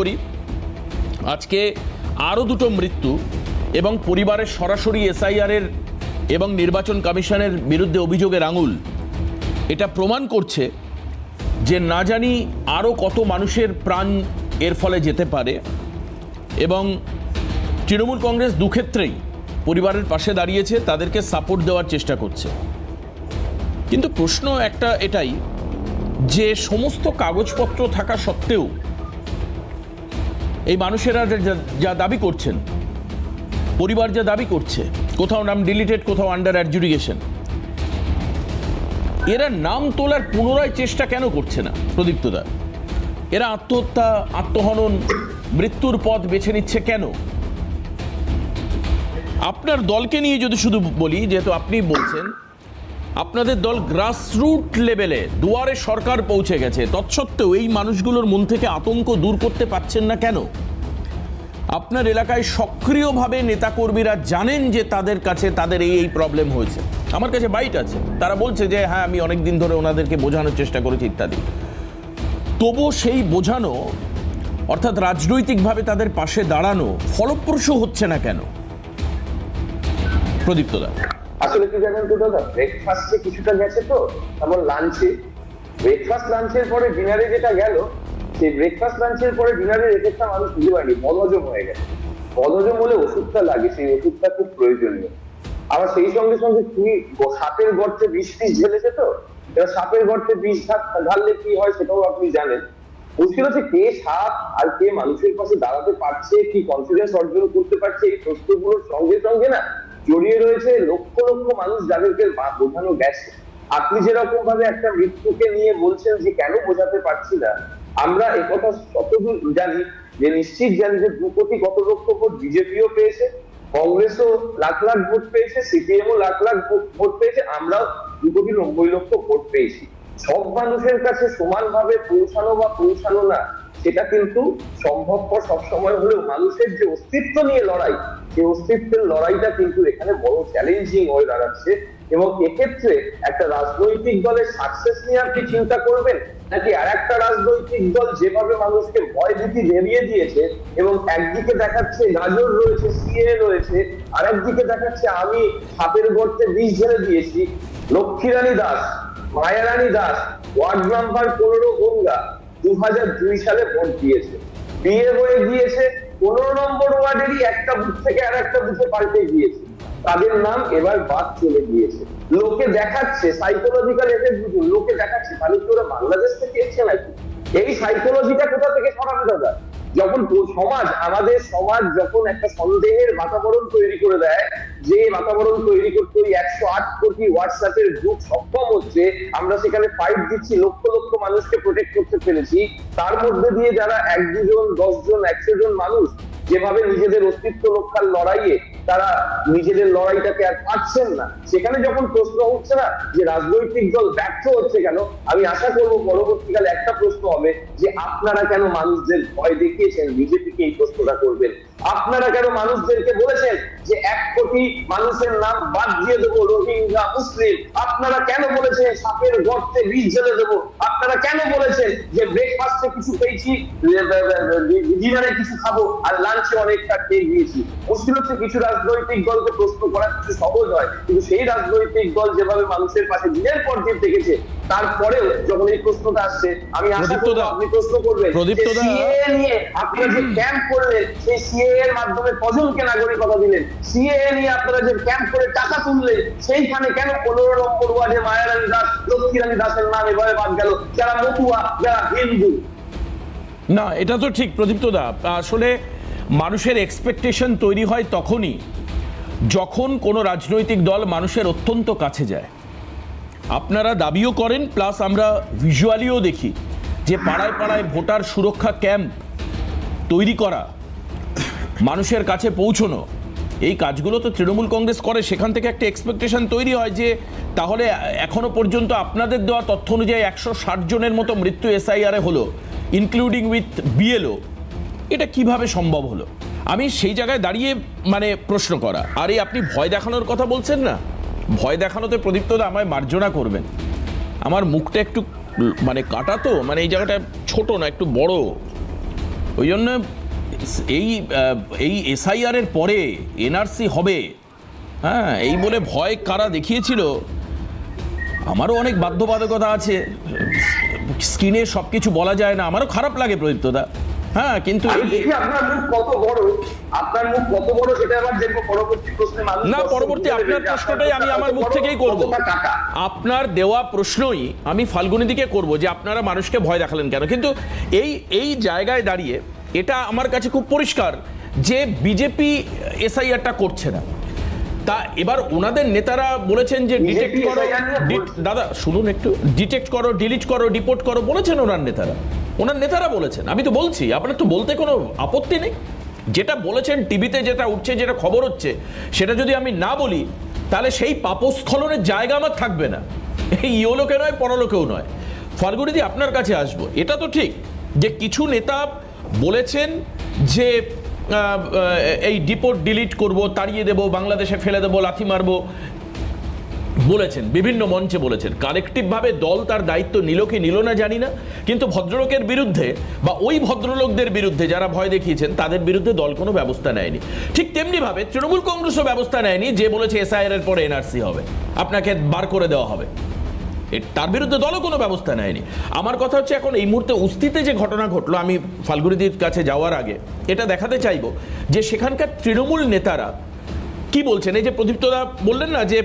করি আজকে আরও দুটো মৃত্যু এবং পরিবারের সরাসরি এসআইআর এর এবং নির্বাচন কমিশনের বিরুদ্ধে অভিযোগের আঙুল এটা প্রমাণ করছে যে না জানি আরও কত মানুষের প্রাণ এর ফলে যেতে পারে। এবং তৃণমূল কংগ্রেস দুক্ষেত্রেই পরিবারের পাশে দাঁড়িয়েছে, তাদেরকে সাপোর্ট দেওয়ার চেষ্টা করছে। কিন্তু প্রশ্ন একটা এটাই যে সমস্ত কাগজপত্র থাকা সত্ত্বেও এই মানুষেরা যা দাবি করছেন, পরিবার যা দাবি করছে, কোথাও নাম ডিলিটেড, কোথাও আন্ডার অ্যাডজুডিকেশন, এরা নাম তোলার পুনরায় চেষ্টা কেন করছে না প্রদীপ্তদা? এরা আত্মহত্যা, আত্মহনন, মৃত্যুর পথ বেছে নিচ্ছে কেন? আপনার দলকে নিয়ে যদি শুধু বলি, যেহেতু আপনি বলছেন আপনাদের দল গ্রাসরুট লেভেলে দুয়ারে সরকার পৌঁছে গেছে, তৎসত্ত্বেও এই মানুষগুলোর মন থেকে আতঙ্ক দূর করতে পারছেন না কেন? আপনার এলাকায় সক্রিয়ভাবে নেতাকর্মীরা জানেন যে তাদের কাছে তাদের এই প্রবলেম হয়েছে। আমার কাছে বাইট আছে, তারা বলছে যে হ্যাঁ আমি অনেক দিন ধরে ওনাদেরকে বোঝানোর চেষ্টা করেছি ইত্যাদি। তবুও সেই বোঝানো, অর্থাৎ রাজনৈতিকভাবে তাদের পাশে দাঁড়ানো ফলপ্রসূ হচ্ছে না কেন প্রদীপ্তদা? আসলে কি জানেন তো দাদা, ব্রেকফাস্টে কিছুটা গেছে, তো তারপর লাঞ্চে, ব্রেকফাস্ট লাঞ্চের পরে ডিনারে যেটা গেল, সেই ব্রেকফাস্ট লাঞ্চের পরে ডিনারের এফেক্টটা মানুষ বুঝতে পারেনি, বদহজম হয়ে গেছে। বদহজম হলে ওষুধটা লাগে, সেই ওষুধটা খুব প্রয়োজনীয়। আবার সেই সঙ্গে সঙ্গে তুমি সাপের গর্তে বিষ ঢেলেছে, তো এবার সাপের গর্তে বিষ ঢাললে কি হয় সেটাও আপনি জানেন। মুশকিল হচ্ছে কে সাপ আর কে মানুষের পাশে দাঁড়াতে পারছে, কি কনফিডেন্স অর্জন করতে পারছে, এই প্রশ্নগুলোর সঙ্গে সঙ্গে না জড়িয়ে রয়েছে লক্ষ লক্ষ মানুষ যাদেরকে বোঝানো গেছে। আপনি যেরকম ভাবে একটা মৃত্যুকে নিয়ে বলছেন যে কেন বোঝাতে পারছি না, আমরা একথা যতদূর জানি যে নিশ্চিত জানি যে 2 কোটি কত লক্ষ ভোট বিজেপিও পেয়েছে, কংগ্রেসও লাখ লাখ ভোট পেয়েছে, সিপিএমও লাখ লাখ ভোট পেয়েছে, আমরাও 2 কোটি 90 লক্ষ ভোট পেয়েছি। সব মানুষের কাছে সমানভাবে পৌঁছানো বা পৌঁছানো না সেটা কিন্তু সম্ভবপর সবসময় হলেও মানুষের যে অস্তিত্ব নিয়ে লড়াই, সেই অস্তিত্বের লড়াইটা কিন্তু এখানে বড় চ্যালেঞ্জিং হয়ে দাঁড়াচ্ছে। এবং এক্ষেত্রে একটা রাজনৈতিক দলের সাকসেস নিয়ে আপনি চিন্তা করবেন, নাকি আর একটা রাজনৈতিক দল যেভাবে মানুষকে ভয় ভীতি ভেরিয়ে দিয়েছে এবং একদিকে দেখাচ্ছে গাজর রয়েছে, সিএ রয়েছে, আর একদিকে দেখাচ্ছে আমি সাপের গর্তে বিষ ঢেলে দিয়েছি। লক্ষ্মীরানী দাস, মায়ারানী দাস ওয়ার্ড নাম্বার 15 গঙ্গা 2002 সালে ভোট দিয়েছে, বিয়ে হয়ে গিয়েছে, 15 নম্বর ওয়ার্ডেরই একটা বুথ থেকে আর একটা বুথে পাল্টে গিয়েছে, তাদের নাম এবার বাদ চলে গিয়েছে। লোকে দেখাচ্ছে সাইকোলজিক্যাল এফেক্ট, লোকে দেখাচ্ছে তাহলে কি ওরা বাংলাদেশ থেকে এসছে নাকি? এই সাইকোলজিটা কোথা থেকে সরাবে দাদা? যখন সমাজ, আমাদের সমাজ যখন একটা সন্দেহের বাতাবরণ তৈরি করে দেয়, যে বাতাবরণ তৈরি করতে ওই 108 কোটি হোয়াটসঅ্যাপের গ্রুপ সক্ষম হচ্ছে, আমরা সেখানে ফাইট দিচ্ছি, লক্ষ লক্ষ মানুষকে প্রোটেক্ট করতে পেরেছি, তার মধ্যে দিয়ে যারা 1-2 জন, 10 জন, 100 জন মানুষ যেভাবে নিজেদের অস্তিত্ব রক্ষার লড়াইয়ে তারা নিজেদের লড়াইটাকে আর পাচ্ছেন না, সেখানে যখন প্রশ্ন হচ্ছে না যে রাজনৈতিক দল ব্যর্থ হচ্ছে কেন, আমি আশা করবো পরবর্তীকালে একটা প্রশ্ন হবে যে আপনারা কেন মানুষদের ভয় দেখিয়েছেন বিজেপিকে, এই প্রশ্নটা করবেন। আপনারা কেন মানুষদেরকে বলেছেন যে 1 কোটি মানুষের নাম বাদ দিয়ে দেবো, রোহিঙ্গা, মুসলিম? আপনারা কেন বলেছেন সাপের গর্তে বিষ ঢেলে দেবো? আপনারা কেন বলেছেন যে ব্রেকফাস্টে কিছু পেয়েছি, ডিনারে কিছু খাবো, আর লাঞ্চে অনেকটা খেয়ে গিয়েছি? মুশকিল হচ্ছে কিছু রাজনৈতিক দলকে প্রশ্ন করা কিছু সহজ হয়, কিন্তু সেই রাজনৈতিক দল যেভাবে মানুষের পাশে দিনের পর দিন দেখেছে, তারপরেও যখন এই প্রশ্নটা আসছে, আমি আশা করবো আপনি প্রশ্ন করবেন সিএএ নিয়ে আপনারা যে ক্যাম্প করলেন, সেই সিএএ এর মাধ্যমে কজনকে নাগরিকতা দিলেন? সিএএ নিয়ে আপনারা যে ক্যাম্প করে টাকা তুললেন, সেইখানে কেন 15 নম্বর ওয়ার্ডে মায়ারানী দাস, লক্ষ্মীরানী দাসের নাম এভাবে বাদ গেল, যারা মতুয়া, যারা হিন্দু? না, এটা তো ঠিক প্রদীপ্তদা। আসলে মানুষের এক্সপেকটেশন তৈরি হয় তখনই যখন কোনো রাজনৈতিক দল মানুষের অত্যন্ত কাছে যায়। আপনারা দাবিও করেন, প্লাস আমরা ভিজুয়ালিও দেখি যে পাড়ায় পাড়ায় ভোটার সুরক্ষা ক্যাম্প তৈরি করা, মানুষের কাছে পৌঁছনো, এই কাজগুলো তো তৃণমূল কংগ্রেস করে। সেখান থেকে একটা এক্সপেকটেশন তৈরি হয় যে তাহলে এখনো পর্যন্ত আপনাদের দেওয়া তথ্য অনুযায়ী 160 জনের মতো মৃত্যু এসআইআরে হলো, ইনক্লুডিং উইথ বিএলও, এটা কিভাবে সম্ভব হলো? আমি সেই জায়গায় দাঁড়িয়ে মানে প্রশ্ন করা। আর এই আপনি ভয় দেখানোর কথা বলছেন না, ভয় দেখানোতে প্রদীপ্তদা আমায় মার্জনা করবেন, আমার মুখটা একটু মানে কাটা, তো মানে এই জায়গাটা ছোট না, একটু বড়, ওই জন্য এই এসআইআর এর পরে এনআরসি হবে, হ্যাঁ, এই বলে ভয় কারা দেখিয়েছিল। আমারও অনেক বাধ্যবাধকতা আছে, স্ক্রিনে সবকিছু বলা যায় না, আমারও খারাপ লাগে প্রদীপ্তদা, হ্যাঁ, কিন্তু দেখি আপনার মুখ কত বড় সেটা আবার দেখবো পরবর্তী প্রশ্নে। না, পরবর্তী আপনার প্রশ্নটাই আমি আমার মুখ থেকেই করব। আপনার দেওয়া প্রশ্নই আমি ফাল্গুনীদিকে করব যে আপনারা মানুষকে ভয় দেখালেন কেন। কিন্তু এই জায়গায় দাঁড়িয়ে এটা আমার কাছে খুব পরিষ্কার যে বিজেপি এসআইআরটা করছে না। তা এবার ওনাদের নেতারা বলেছেন যে ডিটেক্ট করো, দাদা শুনুন একটু, ডিটেক্ট করো, ডিলিট করো, ডিপোর্ট করো বলেছেন ওনার নেতারা বলেছেন। আমি তো বলছি, আপনার তো বলতে কোনো আপত্তি নেই। যেটা বলেছেন টিভিতে, যেটা উঠছে, যেটা খবর হচ্ছে, সেটা যদি আমি না বলি তাহলে সেই পাপস্খলনের জায়গা আমার থাকবে না, এই ইহলোকে নয় পরলোকেও নয়। ফাল্গুনীদি আপনার কাছে আসবো। এটা তো ঠিক যে কিছু নেতা বলেছেন যে এই ডিপোর্ট ডিলিট করব, তাড়িয়ে দেব, বাংলাদেশে ফেলে দেবো, লাথি মারবো বলেছেন, বিভিন্ন মঞ্চে বলেছেন। কালেকটিভভাবে দল তার দায়িত্ব নিল কি নিল না জানি না, কিন্তু ভদ্রলোকের বিরুদ্ধে বা ওই ভদ্রলোকদের বিরুদ্ধে যারা ভয় দেখিয়েছেন তাদের বিরুদ্ধে দল কোনো ব্যবস্থা নেয়নি। ঠিক তেমনিভাবে তৃণমূল কংগ্রেসও ব্যবস্থা নেয়নি, যে বলেছে এসআইআর এর পরে এনআরসি হবে, আপনাকে বার করে দেওয়া হবে, তার বিরুদ্ধে দলও কোনো ব্যবস্থা নেয়নি। আমার কথা হচ্ছে এখন এই মুহূর্তে উস্তিতে যে ঘটনা ঘটলো, আমি ফাল্গুনীদির কাছে যাওয়ার আগে এটা দেখাতে চাইবো যে সেখানকার তৃণমূল নেতারা কি বলছেন। এই যে প্রদীপ্তদা বললেন না যে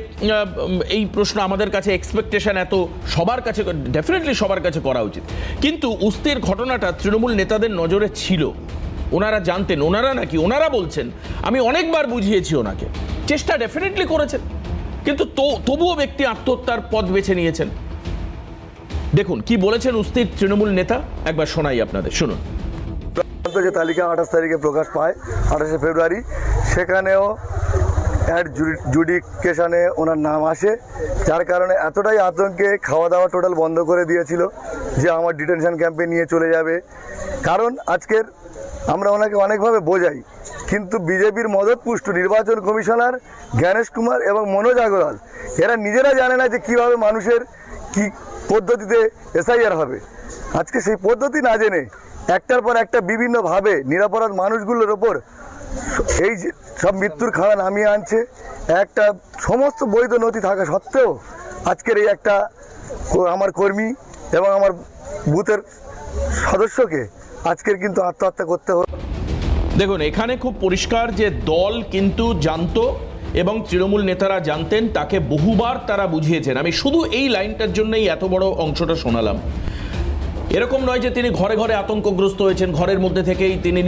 এই প্রশ্ন আমাদের কাছে এক্সপেকটেশন এত, সবার কাছে ডেফিনেটলি সবার কাছে করা উচিত, কিন্তু উস্তির ঘটনাটা তৃণমূল নেতাদের নজরে ছিল, ওনারা জানতেন, ওনারা বলছেন আমি অনেকবার বুঝিয়েছি ওনাকে, চেষ্টা ডেফিনেটলি করেছেন, কিন্তু তবুও ব্যক্তি আত্মহত্যার পথ বেছে নিয়েছেন। দেখুন কি বলেছেন উস্তির তৃণমূল নেতা, একবার শোনাই আপনাদের, শুনুন। যে তালিকা 28 তারিখে প্রকাশ পায়, 28শে ফেব্রুয়ারি, সেখানেও অ্যাডজুডিকেশনে ওনার নাম আসে, যার কারণে এতটাই আতঙ্কে খাওয়া দাওয়া টোটাল বন্ধ করে দিয়েছিল যে আমার ডিটেনশন ক্যাম্পে নিয়ে চলে যাবে। কারণ আজকের আমরা ওনাকে অনেকভাবে বোঝাই, কিন্তু বিজেপির মদতপুষ্ট নির্বাচন কমিশনার জ্ঞানেশ কুমার এবং মনোজ আগরওয়াল এরা নিজেরা জানে না যে কীভাবে মানুষের কি পদ্ধতিতে এসআইআর হবে। আজকে সেই পদ্ধতি না জেনে একটার পর একটা বিভিন্নভাবে নিরপরাধ মানুষগুলোর ওপর এই যে সব মৃত্যুর খাড়া নামিয়ে আনছে। একটা সমস্ত বৈধ নথি থাকা সত্ত্বেও আজকের এই একটা আমার কর্মী এবং আমার বুথের সদস্যকে আজকের কিন্তু আত্মহত্যা করতে হলো। দেখুন এখানে খুব পরিষ্কার যে দল কিন্তু জানতো এবং তৃণমূল নেতারা জানতেন, তাকে বহুবার তারা বুঝিয়েছেন। আমি শুধু এই লাইনটার জন্যই এত বড় অংশটা শোনালাম। এরকম নয় যে তিনি ঘরে ঘরে আতঙ্কগ্রস্ত হয়েছেন, ঘরের মধ্যে থেকেই তিনি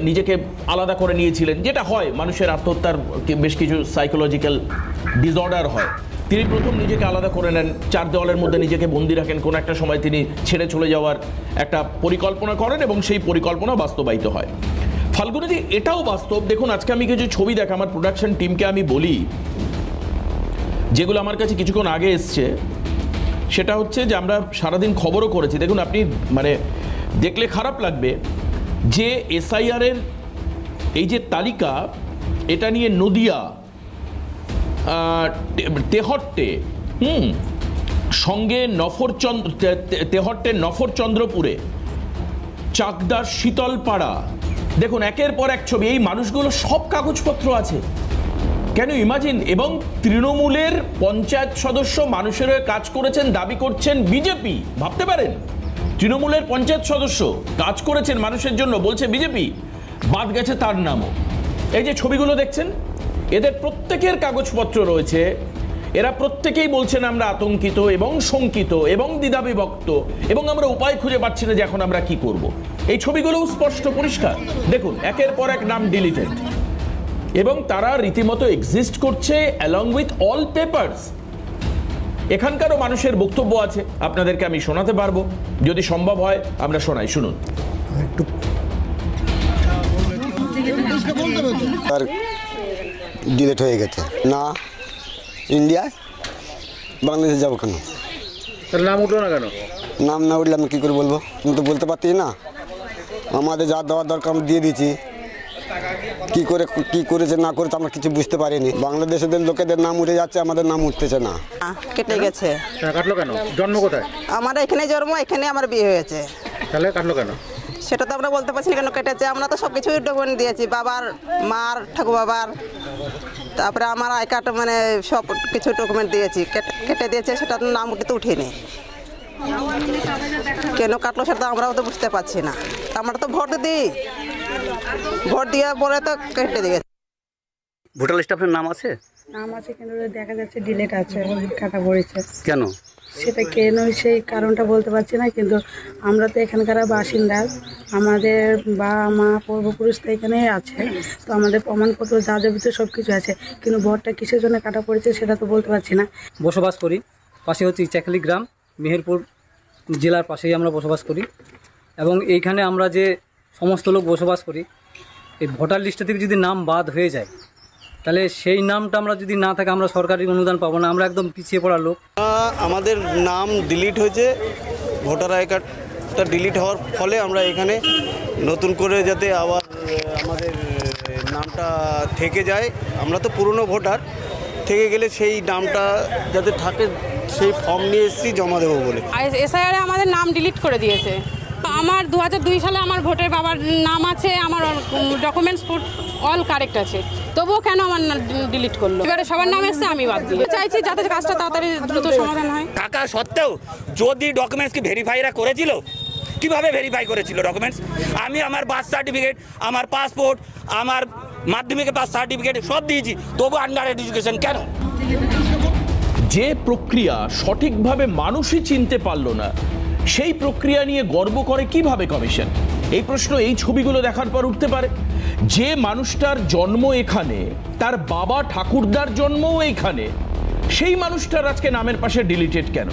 নিজেকে আলাদা করে নিয়েছিলেন, যেটা হয় মানুষের আত্মহত্যার বেশ কিছু সাইকোলজিক্যাল ডিসঅর্ডার হয়। তিনি প্রথম নিজেকে আলাদা করে নেন, 4 দেওয়ালের মধ্যে নিজেকে বন্দি রাখেন, কোনো একটা সময় তিনি ছেড়ে চলে যাওয়ার একটা পরিকল্পনা করেন এবং সেই পরিকল্পনা বাস্তবায়িত হয়। ফাল্গুনীদি এটাও বাস্তব। দেখুন আজকে আমি কিছু ছবি দেখা, আমার প্রোডাকশন টিমকে আমি বলি, যেগুলো আমার কাছে কিছুক্ষণ আগে এসছে, সেটা হচ্ছে যে আমরা সারাদিন খবরও করেছি। দেখুন আপনি মানে দেখলে খারাপ লাগবে যে এসআইআরের এই যে তালিকা, এটা নিয়ে নদিয়া, তেহট্টে, সঙ্গে তেহট্টের নফরচন্দ্রপুরে, চাকদার শীতলপাড়া, দেখুন একের পর এক ছবি। এই মানুষগুলো সব কাগজপত্র আছে, কেন ইমাজিন। এবং তৃণমূলের পঞ্চায়েত সদস্য মানুষের কাজ করেছেন দাবি করছেন বিজেপি, ভাবতে পারেন। তৃণমূলের পঞ্চায়েত সদস্য কাজ করেছেন মানুষের জন্য, বলছে বিজেপি, বাদ গেছে তার নামও। এই যে ছবিগুলো দেখছেন, এদের প্রত্যেকের কাগজপত্র রয়েছে, এরা প্রত্যেকেই বলছেন আমরা আতঙ্কিত এবং শঙ্কিত এবং দ্বিধাবিভক্ত এবং আমরা উপায় খুঁজে পাচ্ছি না যে এখন আমরা কি করব। এই ছবিগুলোও স্পষ্ট পরিষ্কার। দেখুন একের পর এক নাম ডিলিটেড এবং তারা রীতিমতো এক্সিস্ট করছে অ্যালং উইথ অল পেপারস। এখানকারও মানুষের বক্তব্য আছে, আপনাদেরকে আমি শোনাতে পারবো যদি সম্ভব হয়, আমরা শোনাই, শুনুন। আর ডিলেট হয়ে গেছে না, ইন্ডিয়ায় বাংলাদেশে যাবো কেন? তার নাম উঠলো না কেন? নাম না উঠলে আমি কী করে বলবো? আমি তো বলতে পারছি না। আমাদের যা দেওয়ার দরকার আমরা দিয়ে দিয়েছি, কি করেছে না করেছে আমরা কিছু বুঝতে পারিনি। বাংলাদেশের লোকেদের নাম উঠে যাচ্ছে, আমাদের নাম উঠতেছে না। কেটে গেছে। কাটলো কেন? জন্ম কোথায়? আমার এখানে জন্ম, এখানে আমার বিয়ে হয়েছে। তাহলে কাটলো কেন? সেটা তো আমরা বলতে পারছি না কেন কেটেছে। আমরা তো সব কিছুই ডকুমেন্ট দিয়েছি, বাবার, মার, ঠাকুর বাবার, তারপরে আমার আই কার্ড, মানে সব কিছু ডকুমেন্ট দিয়েছি। কেটে দিয়েছে, সেটা নাম কিন্তু উঠিনি। কেন কাটলো সেটা আমরাও তো বুঝতে পারছি না। আমরা তো ভোট দিই, ভোট দিয়ে বলে তো কেটে দিয়েছে। ভোটার লিস্টে আপনার নাম আছে? নাম আছে, কিন্তু দেখা যাচ্ছে ডিলেট আছে, কাটা পড়েছে। কেন? সেটা কেন, সেই কারণটা বলতে পারছি না। কিন্তু আমরা তো এখানকার বাসিন্দা, আমাদের বাবা মা পূর্বপুরুষ তো এখানেই আছে, তো আমাদের প্রমাণপত্র যা যাবতীয় সব কিছু আছে, কিন্তু ভোটটা কিসের জন্য কাটা পড়েছে সেটা তো বলতে পারছি না। বসবাস করি, পাশে হচ্ছে ইচাখালি গ্রাম, মেহেরপুর জেলার পাশেই আমরা বসবাস করি। এবং এইখানে আমরা যে সমস্ত লোক বসবাস করি, এই ভোটার লিস্ট থেকে যদি নাম বাদ হয়ে যায়, তাহলে সেই নামটা আমরা যদি না থাকে, আমরা সরকারি অনুদান পাবো না। আমরা একদম পিছিয়ে পড়া লোক। আমাদের নাম ডিলিট হয়েছে, ভোটার আই কার্ডটা ডিলিট হওয়ার ফলে আমরা এখানে নতুন করে যাতে আবার আমাদের নামটা থেকে যায়। আমরা তো পুরনো ভোটার, থেকে গেলে সেই নামটা যাতে থাকে সেই ফর্ম নিয়ে এসেছি জমা দেবো বলে। এসআইআরে আমাদের নাম ডিলিট করে দিয়েছে। আমার 2002 সালে আমার ভোটের বাবার নাম আছে, আমার ডকুমেন্টস অল কারেক্ট আছে, তবুও কেন আমার ডিলিট করলো? এবারে সবার নাম এসছে, আমি বাদ দিই। চাইছি যাতে কাজটা তাড়াতাড়ি দ্রুত সমাধান হয়। টাকা সত্ত্বেও যদি ডকুমেন্টস কি ভেরিফাইরা করেছিল, কিভাবে ভেরিফাই করেছিল ডকুমেন্টস? আমি আমার বার্থ সার্টিফিকেট, আমার পাসপোর্ট, আমার মাধ্যমিকের পাস সার্টিফিকেট সব দিয়েছি, তবু আন্ডার এডুকেশন কেন? যে প্রক্রিয়া সঠিকভাবে মানুষই চিনতে পারলো না, সেই প্রক্রিয়া নিয়ে গর্ব করে কিভাবে কমিশন? এই প্রশ্ন এই ছবিগুলো দেখার পর উঠতে পারে। যে মানুষটার জন্ম এখানে, তার বাবা ঠাকুরদার জন্মও এইখানে, সেই মানুষটার আজকে নামের পাশে ডিলিটেড কেন?